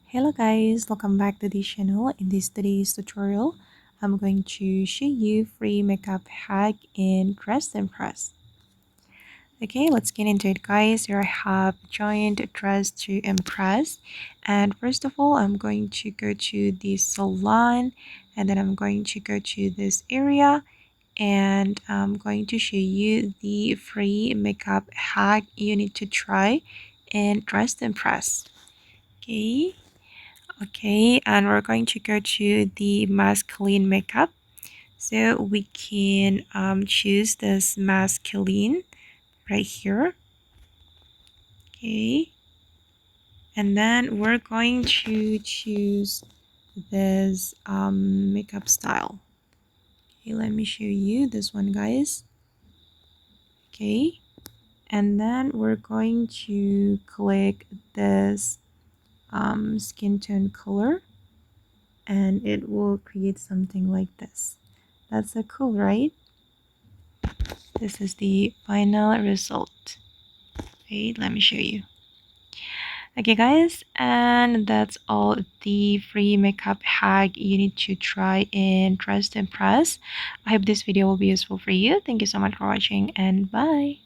Hello guys, welcome back to the channel. In this today's tutorial, I'm going to show you free makeup hack in Dress to Impress. Okay, let's get into it guys. Here I have joined Dress to Impress, and first of all I'm going to go to the salon, and then I'm going to go to this area, and I'm going to show you the free makeup hack you need to try in Dress to Impress. Okay, and we're going to go to the masculine makeup. So we can choose this masculine right here. Okay, and then we're going to choose this makeup style. Okay, let me show you this one, guys. Okay, and then we're going to click this skin tone color, and it will create something like this. That's so cool, right? This is the final result. Wait, let me show you. Okay guys, and that's all the free makeup hack you need to try in Dress to Impress. I hope this video will be useful for you. Thank you so much for watching, and bye.